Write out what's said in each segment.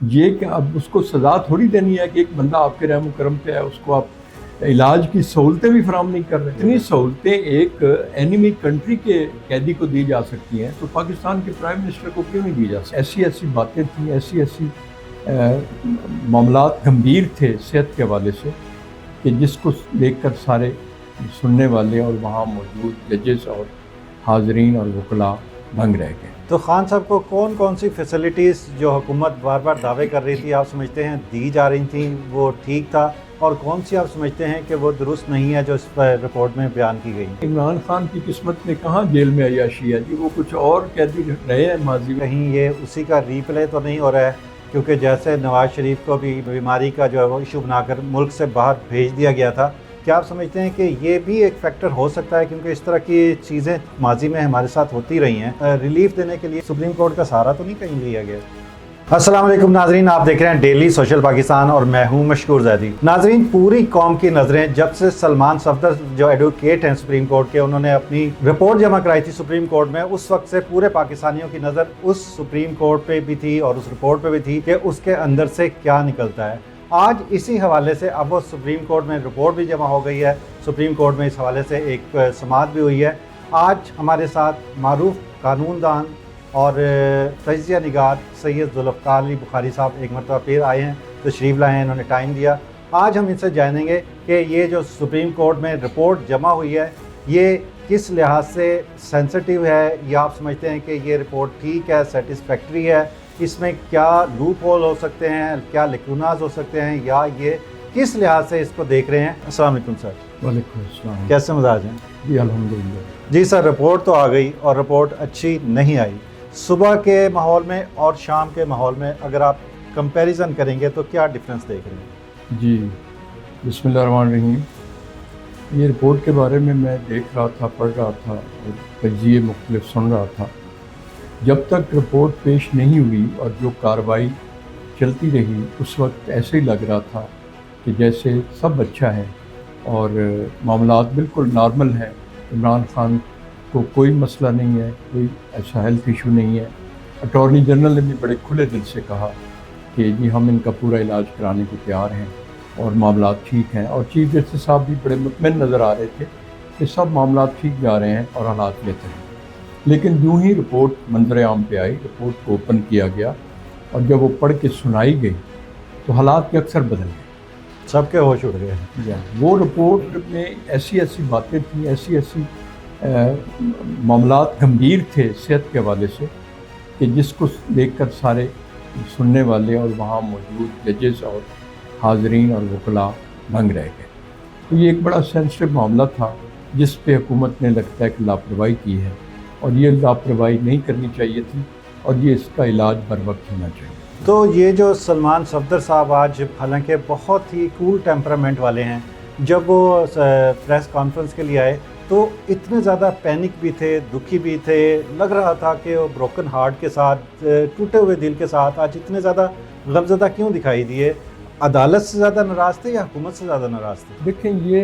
یہ کہ اب اس کو سزا تھوڑی دینی ہے کہ ایک بندہ آپ کے رحم و کرم پہ ہے، اس کو آپ علاج کی سہولتیں بھی فراہم نہیں کر رہے۔ اتنی سہولتیں ایک اینیمی کنٹری کے قیدی کو دی جا سکتی ہیں تو پاکستان کے پرائم منسٹر کو کیوں نہیں دی جا سکتی؟ ایسی ایسی باتیں تھیں، ایسی معاملات گمبھیر تھے صحت کے حوالے سے کہ جس کو دیکھ کر سارے سننے والے اور وہاں موجود ججز اور حاضرین اور وکلاء دنگ رہ گئے۔ تو خان صاحب کو کون کون سی فیسلٹیز جو حکومت بار بار دعوے کر رہی تھی آپ سمجھتے ہیں دی جا رہی تھیں وہ ٹھیک تھا، اور کون سی آپ سمجھتے ہیں کہ وہ درست نہیں ہے جو اس رپورٹ میں بیان کی گئی؟ عمران خان کی قسمت میں کہاں جیل میں عیاشی ہے جی، وہ کچھ اور قیدی رہے ہیں ماضی میں۔ کہیں یہ اسی کا ری پلے تو نہیں ہو رہا ہے؟ کیونکہ جیسے نواز شریف کو بھی بیماری کا جو ہے وہ ایشو بنا کر ملک سے باہر بھیج دیا گیا تھا، کیا آپ سمجھتے ہیں کہ یہ بھی ایک فیکٹر ہو سکتا ہے؟ کیونکہ اس طرح کی چیزیں ماضی میں ہمارے ساتھ ہوتی رہی ہیں، ریلیف دینے کے لیے سپریم کورٹ کا سہارا تو نہیں کہیں لیا گیا؟ السلام علیکم ناظرین، آپ دیکھ رہے ہیں ڈیلی سوشل پاکستان اور میں ہوں مشکور زیدی۔ ناظرین، پوری قوم کی نظریں جب سے سلمان صفدر جو ایڈوکیٹ ہیں سپریم کورٹ کے، انہوں نے اپنی رپورٹ جمع کرائی تھی سپریم کورٹ میں، اس وقت سے پورے پاکستانیوں کی نظر اس سپریم کورٹ پہ بھی تھی اور اس رپورٹ پہ بھی تھی کہ اس کے اندر سے کیا نکلتا ہے۔ آج اسی حوالے سے اب وہ سپریم کورٹ میں رپورٹ بھی جمع ہو گئی ہے، سپریم کورٹ میں اس حوالے سے ایک سماعت بھی ہوئی ہے۔ آج ہمارے ساتھ معروف قانون دان اور تجزیہ نگار سید ذوالفقار علی بخاری صاحب ایک مرتبہ پھر آئے ہیں، تشریف لائے ہیں، انہوں نے ٹائم دیا۔ آج ہم ان سے جانیں گے کہ یہ جو سپریم کورٹ میں رپورٹ جمع ہوئی ہے یہ کس لحاظ سے سینسٹیو ہے، یا آپ سمجھتے ہیں کہ یہ رپورٹ ٹھیک ہے، سیٹسفیکٹری ہے، اس میں کیا لوپ ہول ہو سکتے ہیں، کیا لیکوناز ہو سکتے ہیں، یا یہ کس لحاظ سے اس کو دیکھ رہے ہیں؟ السلام علیکم سر۔ وعلیکم السلام۔ کیسے مزاج ہیں؟ جی الحمدللہ۔ جی سر، رپورٹ تو آ گئی اور رپورٹ اچھی نہیں آئی۔ صبح کے ماحول میں اور شام کے ماحول میں اگر آپ کمپیریزن کریں گے تو کیا ڈفرینس دیکھ رہے ہیں؟ جی بسم اللہ الرحمن الرحیم۔ یہ رپورٹ کے بارے میں دیکھ رہا تھا، پڑھ رہا تھا اور تجزیے مختلف سن رہا تھا۔ جب تک رپورٹ پیش نہیں ہوئی اور جو کارروائی چلتی رہی اس وقت ایسے ہی لگ رہا تھا کہ جیسے سب اچھا ہے اور معاملات بالکل نارمل ہیں، عمران خان کو کوئی مسئلہ نہیں ہے، کوئی ایسا ہیلتھ ایشو نہیں ہے۔ اٹارنی جنرل نے بھی بڑے کھلے دل سے کہا کہ جی ہم ان کا پورا علاج کرانے کو تیار ہیں اور معاملات ٹھیک ہیں، اور چیف جسٹس صاحب بھی بڑے مطمئن نظر آ رہے تھے کہ سب معاملات ٹھیک جا رہے ہیں اور حالات بہتر ہیں۔ لیکن یوں ہی رپورٹ منظر عام پہ آئی، رپورٹ کو اوپن کیا گیا اور جب وہ پڑھ کے سنائی گئی تو حالات کے اکثر بدل گئے، سب کے ہوش اڑ گئے۔ وہ رپورٹ میں ایسی باتیں تھیں، ایسی معاملات گمبھیر تھے صحت کے حوالے سے کہ جس کو دیکھ کر سارے سننے والے اور وہاں موجود ججز اور حاضرین اور وکلاء دنگ رہ گئے۔ تو یہ ایک بڑا سینسٹیو معاملہ تھا جس پہ حکومت نے لگتا ہے کہ لاپرواہی کی ہے، اور یہ لاپرواہی نہیں کرنی چاہیے تھی اور یہ اس کا علاج بر وقت ہونا چاہیے۔ تو یہ جو سلمان صفدر صاحب آج حالانکہ بہت ہی کول ٹیمپرامنٹ والے ہیں، جب وہ پریس کانفرنس کے لیے آئے تو اتنے زیادہ پینک بھی تھے، دکھی بھی تھے، لگ رہا تھا کہ وہ بروکن ہارٹ کے ساتھ، ٹوٹے ہوئے دل کے ساتھ آج اتنے زیادہ غمزدہ کیوں دکھائی دیے؟ عدالت سے زیادہ ناراض تھے یا حکومت سے زیادہ ناراض تھے؟ دیکھیں، یہ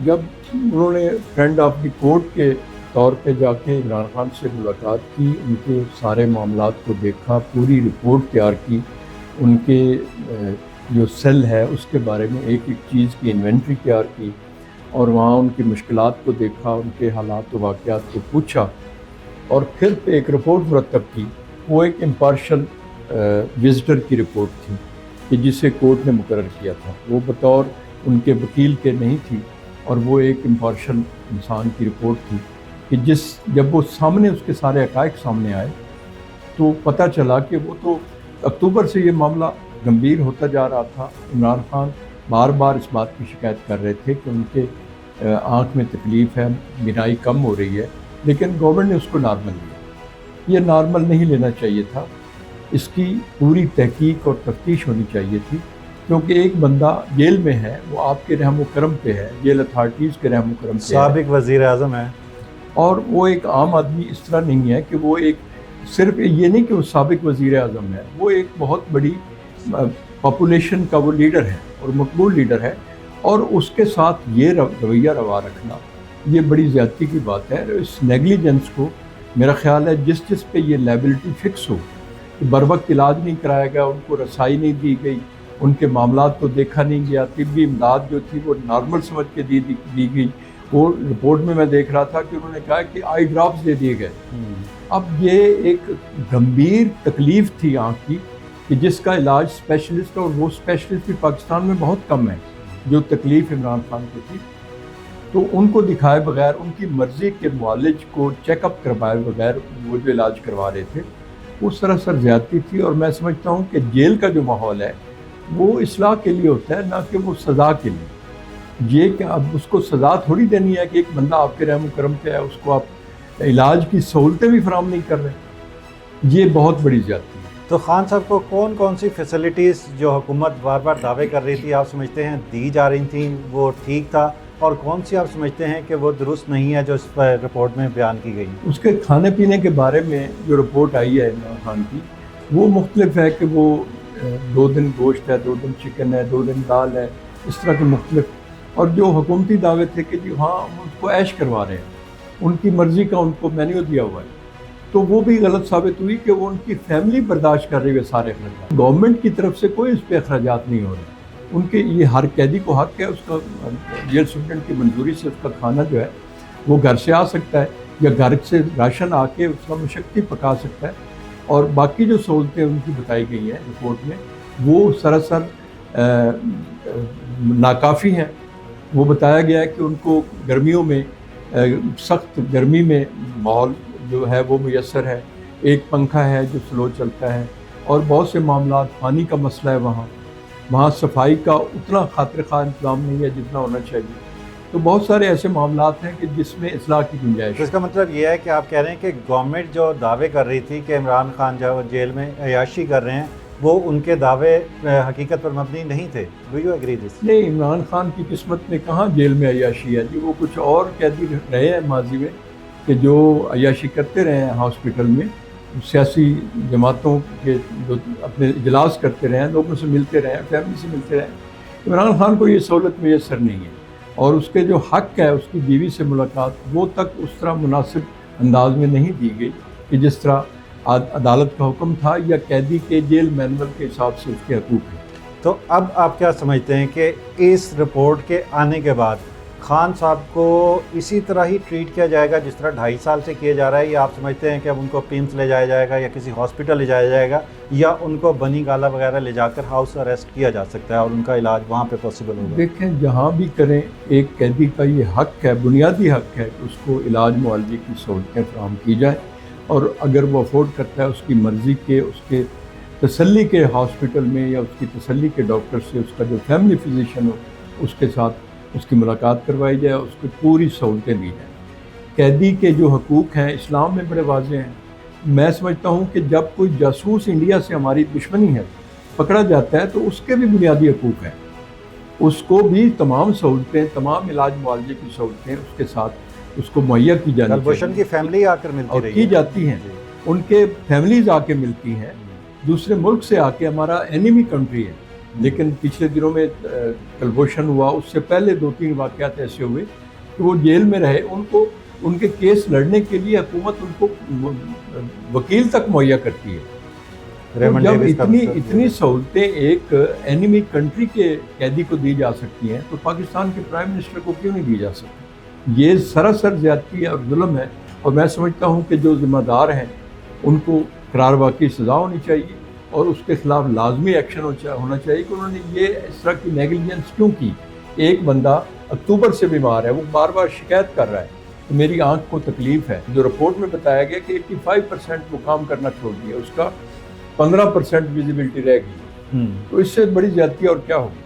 جب انہوں نے فرینڈ آف دی کورٹ کے طور پہ جا کے عمران خان سے ملاقات کی، ان کے سارے معاملات کو دیکھا، پوری رپورٹ تیار کی، ان کے جو سیل ہے اس کے بارے میں ایک چیز کی انوینٹری تیار کی، اور وہاں ان کی مشکلات کو دیکھا، ان کے حالات و واقعات کو پوچھا، اور پھر ایک رپورٹ مرتب کی۔ وہ ایک امپارشل وزٹر کی رپورٹ تھی کہ جسے کورٹ نے مقرر کیا تھا، وہ بطور ان کے وکیل کے نہیں تھی، اور وہ ایک امپارشل انسان کی رپورٹ تھی کہ جب وہ سامنے اس کے سارے حقائق سامنے آئے تو پتہ چلا کہ وہ تو اکتوبر سے یہ معاملہ گمبھیر ہوتا جا رہا تھا۔ عمران خان بار بار اس بات کی شکایت کر رہے تھے کہ ان کے آنکھ میں تکلیف ہے، بینائی کم ہو رہی ہے، لیکن گورنمنٹ نے اس کو نارمل لیا۔ یہ نارمل نہیں لینا چاہیے تھا، اس کی پوری تحقیق اور تفتیش ہونی چاہیے تھی، کیونکہ ایک بندہ جیل میں ہے، وہ آپ کے رحم و کرم پہ ہے، جیل اتھارٹیز کے رحم و کرم پہ ہے، سابق وزیر اعظم ہے، اور وہ ایک عام آدمی اس طرح نہیں ہے کہ وہ ایک صرف یہ نہیں کہ وہ سابق وزیر اعظم ہے، وہ ایک بہت بڑی پاپولیشن کا وہ لیڈر ہے اور مقبول لیڈر ہے، اور اس کے ساتھ یہ رویہ روا رکھنا یہ بڑی زیادتی کی بات ہے۔ اس نیگلیجنس کو میرا خیال ہے جس پہ یہ لائبلٹی فکس ہو کہ بر وقت علاج نہیں کرایا گیا، ان کو رسائی نہیں دی گئی، ان کے معاملات کو دیکھا نہیں گیا، طبی امداد جو تھی وہ نارمل سمجھ کے دی گئی. وہ رپورٹ میں دیکھ رہا تھا کہ انہوں نے کہا کہ آئی ڈراپس دے دیے گئے. اب یہ ایک گمبھیر تکلیف تھی آنکھ کی کہ جس کا علاج اسپیشلسٹ، اور وہ اسپیشلسٹ بھی پاکستان میں بہت کم ہیں جو تکلیف عمران خان کو تھی، تو ان کو دکھائے بغیر، ان کی مرضی کے معالج کو چیک اپ کروائے بغیر وہ جو علاج کروا رہے تھے، وہ سراسر زیادتی تھی. اور میں سمجھتا ہوں کہ جیل کا جو ماحول ہے وہ اصلاح کے لیے ہوتا ہے، نہ کہ وہ سزا کے لیے. یہ کہ اب اس کو سزا تھوڑی دینی ہے کہ ایک بندہ آپ کے رحم و کرم پہ ہے، اس کو آپ علاج کی سہولتیں بھی فراہم نہیں کر رہے. یہ بہت بڑی زیادتی ہے. تو خان صاحب کو کون کون سی فیسلٹیز جو حکومت بار بار دعوے کر رہی تھی آپ سمجھتے ہیں دی جا رہی تھیں وہ ٹھیک تھا، اور کون سی آپ سمجھتے ہیں کہ وہ درست نہیں ہے جو اس پر رپورٹ میں بیان کی گئی؟ اس کے کھانے پینے کے بارے میں جو رپورٹ آئی ہے عمران خان کی، وہ مختلف ہے کہ وہ 2 دن گوشت ہے، 2 دن چکن ہے، 2 دن دال ہے، اس طرح کے مختلف. اور جو حکومتی دعوے تھے کہ جی ہاں ہم اس کو عیش کروا رہے ہیں، ان کی مرضی کا ان کو مینیو دیا ہوا ہے، تو وہ بھی غلط ثابت ہوئی کہ وہ ان کی فیملی برداشت کر رہی ہے سارے اخراجات. گورنمنٹ کی طرف سے کوئی اس پہ اخراجات نہیں ہو رہے. ان کے یہ ہر قیدی کو حق ہے، اس کا جیل سپرنٹنڈنٹ کی منظوری سے اس کا کھانا جو ہے وہ گھر سے آ سکتا ہے، یا گھر سے راشن آ کے اس کا مشقتی پکا سکتا ہے. اور باقی جو سہولتیں ان کی بتائی گئی ہیں رپورٹ میں وہ سراسر ناکافی ہیں. وہ بتایا گیا ہے کہ ان کو گرمیوں میں، سخت گرمی میں ماحول جو ہے وہ میسر ہے، ایک پنکھا ہے جو سلو چلتا ہے، اور بہت سے معاملات، پانی کا مسئلہ ہے، وہاں صفائی کا اتنا خاطر خواہ انتظام نہیں ہے جتنا ہونا چاہیے. تو بہت سارے ایسے معاملات ہیں کہ جس میں اصلاح کی گنجائش ہے. اس کا مطلب یہ ہے کہ آپ کہہ رہے ہیں کہ گورنمنٹ جو دعوے کر رہی تھی کہ عمران خان جو جیل میں عیاشی کر رہے ہیں، وہ ان کے دعوے حقیقت پر مبنی نہیں تھے. ڈو یو ایگری دس؟ نہیں، عمران خان کی قسمت میں کہاں جیل میں عیاشی ہے جی. وہ کچھ اور قیدی رہے ہیں ماضی میں کہ جو عیاشی کرتے رہے ہیں ہاسپٹل میں، سیاسی جماعتوں کے جو اپنے اجلاس کرتے رہے ہیں، لوگوں سے ملتے رہے ہیں، فیملی سے ملتے رہے ہیں. عمران خان کو یہ سہولت میسر نہیں ہے، اور اس کے جو حق ہے اس کی بیوی سے ملاقات، وہ تک اس طرح مناسب انداز میں نہیں دی گئی کہ جس طرح عدالت کا حکم تھا یا قیدی کے جیل مینول کے حساب سے اس کے حقوق ہیں. تو اب آپ کیا سمجھتے ہیں کہ اس رپورٹ کے آنے کے بعد خان صاحب کو اسی طرح ہی ٹریٹ کیا جائے گا جس طرح 2.5 سال سے کیا جا رہا ہے، یا آپ سمجھتے ہیں کہ اب ان کو پیمس لے جایا جائے گا یا کسی ہاسپٹل لے جایا جائے گا، یا ان کو بنی گالا وغیرہ لے جا کر ہاؤس اریسٹ کیا جا سکتا ہے اور ان کا علاج وہاں پہ پاسبل ہوگا؟ دیکھیں، جہاں بھی کریں، ایک قیدی کا یہ حق ہے، بنیادی حق ہے کہ اس کو علاج معالجے کی سہولتیں فراہم کی جائیں، اور اگر وہ افورڈ کرتا ہے اس کی مرضی کے، اس کے تسلی کے ہاسپٹل میں یا اس کی تسلی کے ڈاکٹر سے، اس کا جو فیملی فزیشین ہو اس کے ساتھ اس کی ملاقات کروائی جائے، اس کو پوری سہولتیں دی جائیں. قیدی کے جو حقوق ہیں اسلام میں بڑے واضح ہیں. میں سمجھتا ہوں کہ جب کوئی جاسوس انڈیا سے ہماری دشمنی ہے پکڑا جاتا ہے تو اس کے بھی بنیادی حقوق ہیں، اس کو بھی تمام سہولتیں، تمام علاج معالجے کی سہولتیں اس کے ساتھ اس کو مہیا کی جانی کلبھوشن کی فیملی آ کر ملتی اور رہی کی جاتی ہیں. ان کے فیملیز آ کے ملتی ہیں، دوسرے ملک سے آ کے. ہمارا اینیمی کنٹری ہے، لیکن پچھلے دنوں میں کلبھوشن ہوا، اس سے پہلے 2-3 واقعات ایسے ہوئے کہ وہ جیل میں رہے. ان کو ان کے کیس لڑنے کے لیے حکومت ان کو وکیل تک مہیا کرتی ہے. جب اتنی سہولتیں ایک اینیمی کنٹری کے قیدی کو دی جا سکتی ہیں تو پاکستان کے پرائم منسٹر کو کیوں نہیں دی جا سکتی؟ یہ سراسر زیادتی ہے اور ظلم ہے. اور میں سمجھتا ہوں کہ جو ذمہ دار ہیں ان کو قرار واقعی سزا ہونی چاہیے، اور اس کے خلاف لازمی ایکشن ہونا چاہیے کہ انہوں نے یہ اس طرح کی نیگلیجنس کیوں کی. ایک بندہ اکتوبر سے بیمار ہے، وہ بار بار شکایت کر رہا ہے کہ میری آنکھ کو تکلیف ہے. جو رپورٹ میں بتایا گیا کہ 85% وہ کام کرنا چھوڑ دیا، اس کا 15% ویزیبلٹی رہ گئی. تو اس سے بڑی زیادتی اور کیا ہوگی؟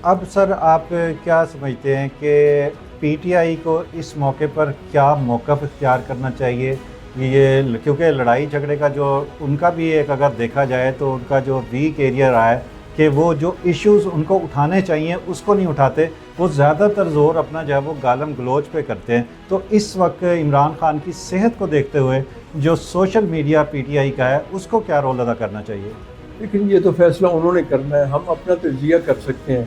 اب سر آپ کیا سمجھتے ہیں کہ پی ٹی آئی کو اس موقع پر کیا موقف اختیار کرنا چاہیے؟ یہ کیونکہ لڑائی جھگڑے کا جو ان کا بھی ایک اگر دیکھا جائے تو ان کا جو ویک ایریا رہا ہے کہ وہ جو ایشوز ان کو اٹھانے چاہیے اس کو نہیں اٹھاتے، وہ زیادہ تر زور اپنا جو ہے وہ گالم گلوچ پہ کرتے ہیں. تو اس وقت عمران خان کی صحت کو دیکھتے ہوئے جو social media P T I کا ہے اس کو کیا رول ادا کرنا چاہیے؟ لیکن یہ تو فیصلہ انہوں نے کرنا ہے. ہم اپنا تجزیہ کر سکتے ہیں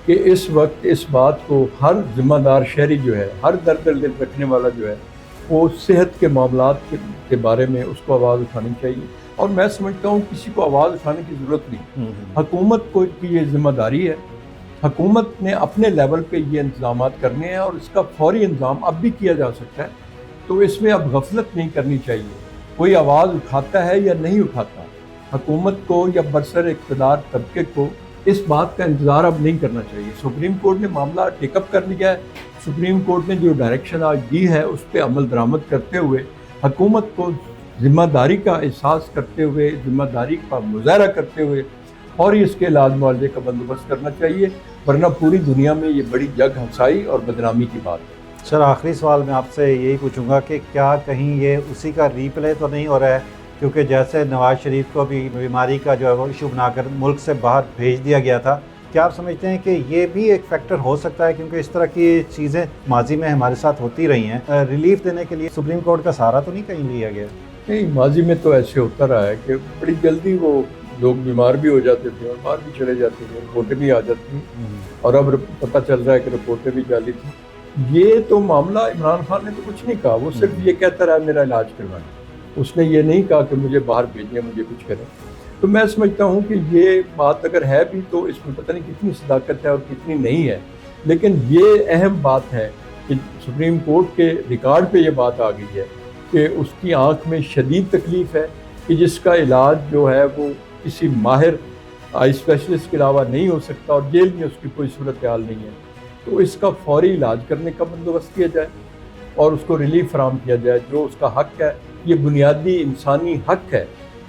کہ اس وقت اس بات کو ہر ذمہ دار شہری جو ہے، ہر درد دل رکھنے والا جو ہے، وہ صحت کے معاملات کے بارے میں اس کو آواز اٹھانی چاہیے. اور میں سمجھتا ہوں کسی کو آواز اٹھانے کی ضرورت نہیں. حکومت کو کی یہ ذمہ داری ہے. حکومت نے اپنے لیول پہ یہ انتظامات کرنے ہیں اور اس کا فوری انتظام اب بھی کیا جا سکتا ہے. تو اس میں اب غفلت نہیں کرنی چاہیے. کوئی آواز اٹھاتا ہے یا نہیں اٹھاتا، حکومت کو یا برسر اقتدار طبقے کو اس بات کا انتظار اب نہیں کرنا چاہیے. سپریم کورٹ نے معاملہ ٹیک اپ کر لیا ہے. سپریم کورٹ نے جو ڈائریکشن آج دی ہے اس پہ عمل درآمد کرتے ہوئے حکومت کو ذمہ داری کا احساس کرتے ہوئے، ذمہ داری کا مظاہرہ کرتے ہوئے فوری اس کے علاج معالجے کا بندوبست کرنا چاہیے، ورنہ پوری دنیا میں یہ بڑی جگ ہنسائی اور بدنامی کی بات ہے. سر آخری سوال میں آپ سے یہی پوچھوں گا کہ کیا کہیں یہ اسی کا ری پلے تو نہیں ہو رہا ہے، کیونکہ جیسے نواز شریف کو بھی بیماری کا جو ہے وہ ایشو بنا کر ملک سے باہر بھیج دیا گیا تھا، کیا آپ سمجھتے ہیں کہ یہ بھی ایک فیکٹر ہو سکتا ہے؟ کیونکہ اس طرح کی چیزیں ماضی میں ہمارے ساتھ ہوتی رہی ہیں. ریلیف دینے کے لیے سپریم کورٹ کا سہارا تو نہیں کہیں لیا گیا؟ نہیں، ماضی میں تو ایسے ہوتا رہا ہے کہ بڑی جلدی وہ لوگ بیمار بھی ہو جاتے تھے اور باہر بھی چلے جاتے تھے، رپورٹیں بھی آ جاتی تھیں، اور اب پتہ چل رہا ہے کہ رپورٹیں بھی جعلی تھیں. یہ تو معاملہ عمران خان نے تو کچھ نہیں کہا. وہ صرف یہ کہتا رہا میرا علاج کروائیں. اس نے یہ نہیں کہا کہ مجھے باہر بھیجیں، مجھے کچھ کریں. تو میں سمجھتا ہوں کہ یہ بات اگر ہے بھی تو اس میں پتہ نہیں کتنی صداقت ہے اور کتنی نہیں ہے. لیکن یہ اہم بات ہے کہ سپریم کورٹ کے ریکارڈ پہ یہ بات آ گئی ہے کہ اس کی آنکھ میں شدید تکلیف ہے کہ جس کا علاج جو ہے وہ کسی ماہر آئی اسپیشلسٹ کے علاوہ نہیں ہو سکتا، اور جیل میں اس کی کوئی صورتحال نہیں ہے. تو اس کا فوری علاج کرنے کا بندوبست کیا جائے اور اس کو ریلیف فراہم کیا جائے جو اس کا حق ہے. یہ بنیادی انسانی حق ہے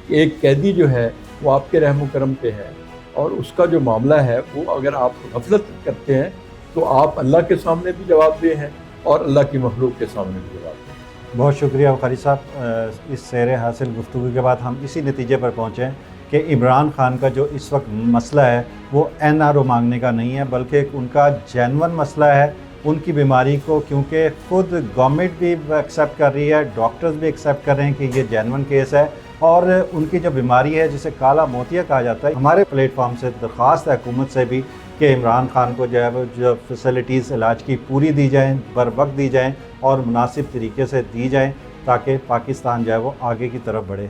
کہ ایک قیدی جو ہے وہ آپ کے رحم و کرم پہ ہے، اور اس کا جو معاملہ ہے وہ اگر آپ غفلت کرتے ہیں تو آپ اللہ کے سامنے بھی جواب دہ ہیں اور اللہ کی مخلوق کے سامنے بھی جواب دہ ہیں. بہت شکریہ وقاری صاحب. اس سیر حاصل گفتگو کے بعد ہم اسی نتیجے پر پہنچے ہیں کہ عمران خان کا جو اس وقت مسئلہ ہے وہ این آر او مانگنے کا نہیں ہے، بلکہ ان کا جینون مسئلہ ہے. ان کی بیماری کو کیونکہ خود گورنمنٹ بھی ایکسیپٹ کر رہی ہے، ڈاکٹرز بھی ایکسیپٹ کر رہے ہیں کہ یہ جینون کیس ہے، اور ان کی جو بیماری ہے جسے کالا موتیا کہا جاتا ہے. ہمارے پلیٹ فارم سے درخواست ہے حکومت سے بھی کہ عمران خان کو جو ہے وہ جو فیسلٹیز علاج کی پوری دی جائیں، بر وقت دی جائیں اور مناسب طریقے سے دی جائیں، تاکہ پاکستان جو ہے وہ آگے کی طرف بڑھے.